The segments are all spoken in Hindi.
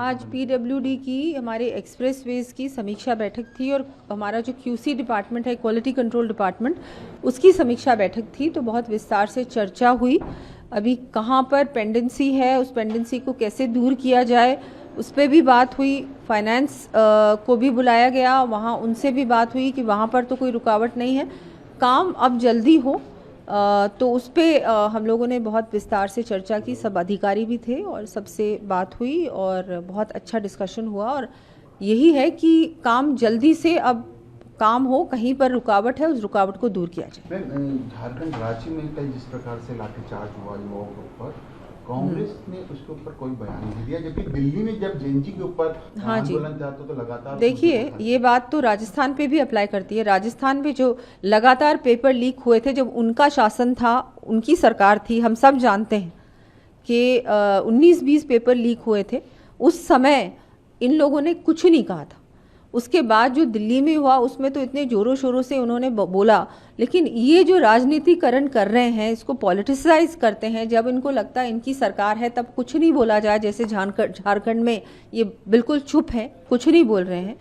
आज पीडब्ल्यूडी की हमारे एक्सप्रेसवेज की समीक्षा बैठक थी और हमारा जो क्यूसी डिपार्टमेंट है, क्वालिटी कंट्रोल डिपार्टमेंट, उसकी समीक्षा बैठक थी। तो बहुत विस्तार से चर्चा हुई। अभी कहाँ पर पेंडेंसी है, उस पेंडेंसी को कैसे दूर किया जाए, उस पर भी बात हुई। फाइनेंस को भी बुलाया गया, वहाँ उनसे भी बात हुई कि वहाँ पर तो कोई रुकावट नहीं है, काम अब जल्दी हो। तो उस पर हम लोगों ने बहुत विस्तार से चर्चा की। सब अधिकारी भी थे और सबसे बात हुई और बहुत अच्छा डिस्कशन हुआ। और यही है कि काम जल्दी से अब काम हो, कहीं पर रुकावट है उस रुकावट को दूर किया जाए। झारखंड रांची में कल जिस प्रकार से लाठीचार्ज हुआ युवाओं के ऊपर, कांग्रेस ने उसके ऊपर कोई बयान नहीं दिया, जबकि दिल्ली में जब जेएनजी के ऊपर आंदोलन था तो लगातार देखिए, ये बात तो राजस्थान पे भी अप्लाई करती है। राजस्थान में जो लगातार पेपर लीक हुए थे, जब उनका शासन था, उनकी सरकार थी, हम सब जानते हैं कि 19-20 पेपर लीक हुए थे। उस समय इन लोगों ने कुछ नहीं कहा था। उसके बाद जो दिल्ली में हुआ उसमें तो इतने जोरों शोरों से उन्होंने बोला। लेकिन ये जो राजनीतिकरण कर रहे हैं, इसको पॉलिटिसाइज करते हैं, जब इनको लगता है इनकी सरकार है तब कुछ नहीं बोला जाए। जैसे झारखंड में ये बिल्कुल चुप है, कुछ नहीं बोल रहे हैं।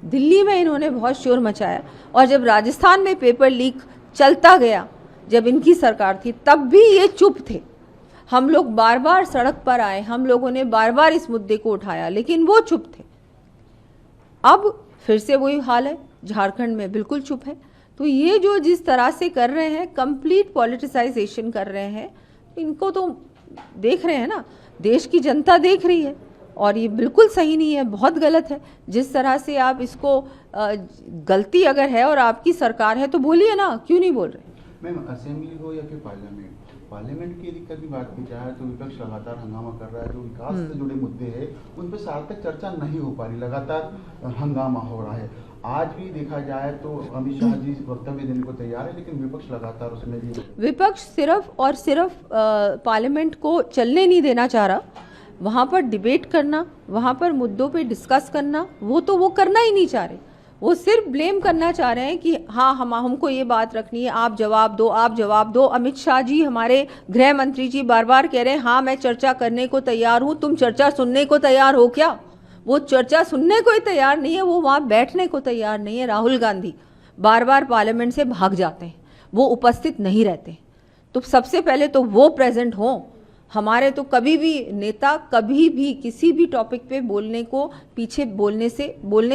दिल्ली में इन्होंने बहुत शोर मचाया और जब राजस्थान में पेपर लीक चलता गया, जब इनकी सरकार थी, तब भी ये चुप थे। हम लोग बार बार सड़क पर आए, हम लोगों ने बार बार इस मुद्दे को उठाया, लेकिन वो चुप थे। अब फिर से वही हाल है, झारखंड में बिल्कुल चुप है। तो ये जो जिस तरह से कर रहे हैं, कंप्लीट पॉलिटिसाइजेशन कर रहे हैं, इनको तो देख रहे हैं ना, देश की जनता देख रही है। और ये बिल्कुल सही नहीं है, बहुत गलत है। जिस तरह से आप इसको गलती अगर है और आपकी सरकार है तो बोलिए ना, क्यों नहीं बोल रहे। मैम, असेंबली हो या फिर पार्लियामेंट की दिक्कत की बात की जाए तो विपक्ष लगातार हंगामा कर रहा है। जो विकास से जुड़े मुद्दे हैं उन पर सार्थक चर्चा नहीं हो पा रही, लगातार हंगामा हो रहा है। आज भी देखा जाए तो अमित शाह जी वक्तव्य देने को तैयार है, लेकिन विपक्ष लगातार उसमें भी विपक्ष सिर्फ और सिर्फ पार्लियामेंट को चलने नहीं देना चाह रहा। वहाँ पर डिबेट करना, वहाँ पर मुद्दों पे डिस्कस करना, वो करना ही नहीं चाह रहे। वो सिर्फ ब्लेम करना चाह रहे हैं कि हाँ, हमको ये बात रखनी है, आप जवाब दो, आप जवाब दो। अमित शाह जी, हमारे गृह मंत्री जी, बार बार कह रहे हैं हाँ मैं चर्चा करने को तैयार हूँ। तुम चर्चा सुनने को तैयार हो क्या? वो चर्चा सुनने को ही तैयार नहीं है, वो वहाँ बैठने को तैयार नहीं है। राहुल गांधी बार बार पार्लियामेंट से भाग जाते हैं, वो उपस्थित नहीं रहते। तो सबसे पहले तो वो प्रेजेंट हों। हमारे तो कभी भी नेता कभी भी किसी भी टॉपिक पे बोलने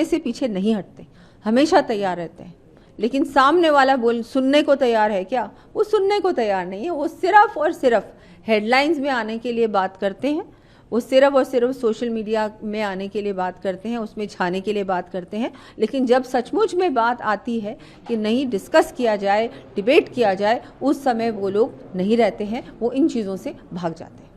से पीछे नहीं हटते, हमेशा तैयार रहते हैं। लेकिन सामने वाला सुनने को तैयार है क्या? वो सुनने को तैयार नहीं है। वो सिर्फ और सिर्फ हेडलाइंस में आने के लिए बात करते हैं, वो सिर्फ और सिर्फ सोशल मीडिया में आने के लिए बात करते हैं, उसमें छाने के लिए बात करते हैं। लेकिन जब सचमुच में बात आती है कि नहीं डिस्कस किया जाए, डिबेट किया जाए, उस समय वो लोग नहीं रहते हैं, वो इन चीज़ों से भाग जाते हैं।